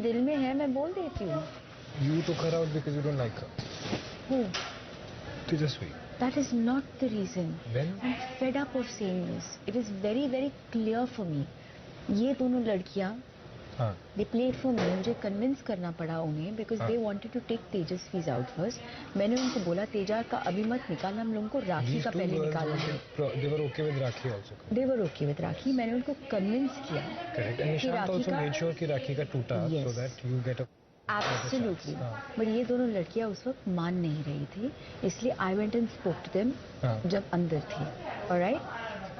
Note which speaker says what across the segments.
Speaker 1: दिल में है, मैं बोल देती हूँ।
Speaker 2: You took her out because you don't like her.
Speaker 1: Who?
Speaker 2: Tejasvi.
Speaker 1: That is not the reason.
Speaker 2: Then?
Speaker 1: I'm fed up of saying this. It is very, very clear for me. ये दोनों लड़कियाँ,
Speaker 2: हाँ.
Speaker 1: they played for me. मुझे convince करना पड़ा उन्हें because they wanted to take Tejasvi's out first. मैंने उनको बोला तेजा का अभी मत निकाल, हम लोगों को राखी का पहले निकालेंगे.
Speaker 2: They were okay with Rakhi also.
Speaker 1: They were okay with Rakhi. मैंने उनको convince किया.
Speaker 2: Correct. And Nishant also made sure कि राखी का टूटा so that you get a
Speaker 1: Absolutely. But ये दोनों लड़कियां उस वक्त मान नहीं रही थी, इसलिए I went and spoke to them जब अंदर थी. Alright?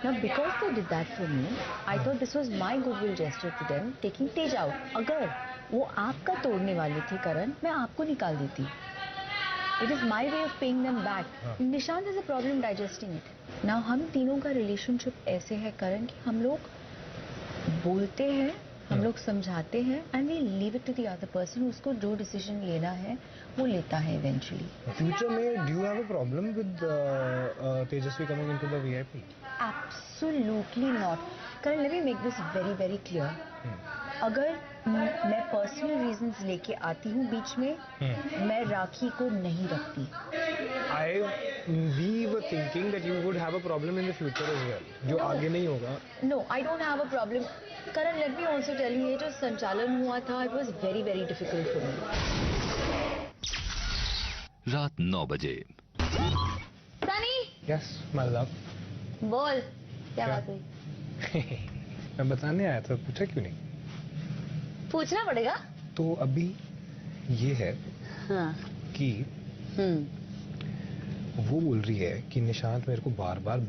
Speaker 1: Now because they did that for me, I thought this was my goodwill gesture to them, taking Tej out. अगर वो आपका तोड़ने वाले थे करण, मैं आपको निकाल देती. It is my way of paying them back. Nishant has a problem digesting it. Now हम तीनों का relationship ऐसे है करण कि हम लोग बोलते हैं, हम लोग समझाते हैं and we leave it to the other person. उसको जो डिसीजन लेना है वो लेता है इवेंचुअली.
Speaker 2: फ्यूचर में do you have a problem with Tejasswi coming into the VIP?
Speaker 1: Absolutely not. Karan, let me make this very very clear. अगर मैं पर्सनल रीजंस लेके आती हूँ बीच में, मैं राखी को नहीं रखती.
Speaker 2: We were thinking that you would have a problem in the future as well, जो आगे नहीं होगा.
Speaker 1: No, I don't have a problem. Karan, let me also tell you, ये जो संचालन हुआ था, it was very very difficult for me.
Speaker 3: रात 9 बजे.
Speaker 1: सनी.
Speaker 2: Yes, my love.
Speaker 1: बोल, क्या बात हुई?
Speaker 2: मैं बताने आया था, पूछा क्यों नहीं?
Speaker 1: पूछना पड़ेगा.
Speaker 2: तो अभी ये है कि वो बोल रही है कि निशांत मेरे को बार बार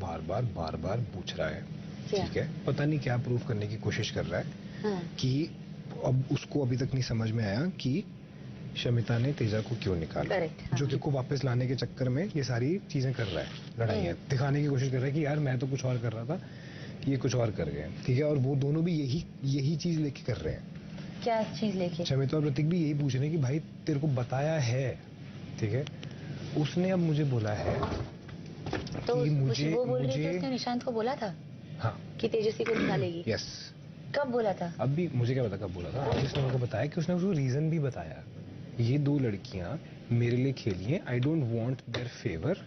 Speaker 2: पूछ रहा है. ठीक है, पता नहीं क्या प्रूफ करने की कोशिश कर रहा है कि अब उसको अभी तक नहीं समझ में आया कि शमिता ने तेजा को क्यों निकाला. जो कि को वापस लाने के चक्कर में ये सारी चीजें कर रहा है, लड़ाइयाँ दिखाने की कोशिश कर रहा है कि यार मैं तो कुछ और कर रहा था, ये कुछ और कर गए. ठीक है, और वो दोनों भी यही चीज लेके कर रहे हैं.
Speaker 1: क्या चीज लेके?
Speaker 2: शमिता और प्रतीक भी यही पूछ रहे हैं कि भाई तेरे को बताया है. ठीक है, उसने अब मुझे बोला है
Speaker 1: तो
Speaker 2: कि मुझे
Speaker 1: वो बोल रही थी उसने निशांत को बोला था
Speaker 2: हाँ
Speaker 1: कि तेजस्वी को निकालेगी.
Speaker 2: यस.
Speaker 1: कब बोला था?
Speaker 2: अब भी मुझे क्या पता कब बोला था. जिसने मेरे को बताया कि उसने उसको रीजन भी बताया. ये दो लड़कियां मेरे लिए खेली हैं, I don't want their favour.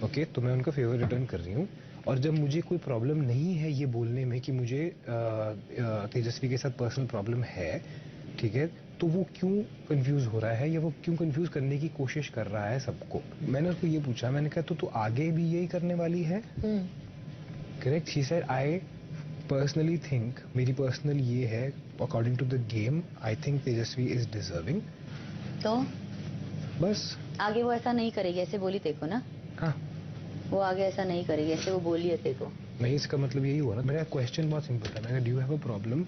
Speaker 2: Okay, तो मैं उनका फेवर रिटर्न कर रही हूँ. और जब मुझे कोई प्रॉब्लम नहीं है ये बोलने में कि मुझे तेजस्वी के साथ पर्सनल प्रॉब्लम है, ठीक है, तो वो क्यों कंफ्यूज हो रहा है या वो क्यों कंफ्यूज करने की कोशिश कर रहा है सबको. मैंने उसको ये पूछा, मैंने कहा तो तू आगे भी यही करने वाली है? Correct. She said I personally think, मेरी पर्सनल ये है, according to the game I think Tejasswi is deserving.
Speaker 1: तो
Speaker 2: बस
Speaker 1: आगे वो ऐसा नहीं करेगी, ऐसे बोली तेको ना.
Speaker 2: हाँ,
Speaker 1: वो आगे ऐसा नहीं करेगी, ऐसे वो बोली है तेको.
Speaker 2: नहीं, इसका मतलब यही हुआ ना. मेरा क्वेश्चन बहुत सिंपल था. मैंने do you have a problem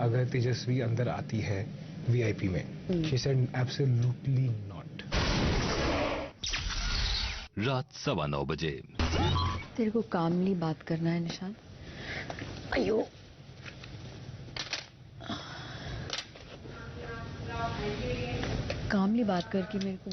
Speaker 2: अगर तेजस्वी अंदर आती है वीआईपी में? She said absolutely not.
Speaker 3: रात 9:15 बजे.
Speaker 1: तेरे को कामली बात करना है निशांत. अयो, कामली बात करके मेरे को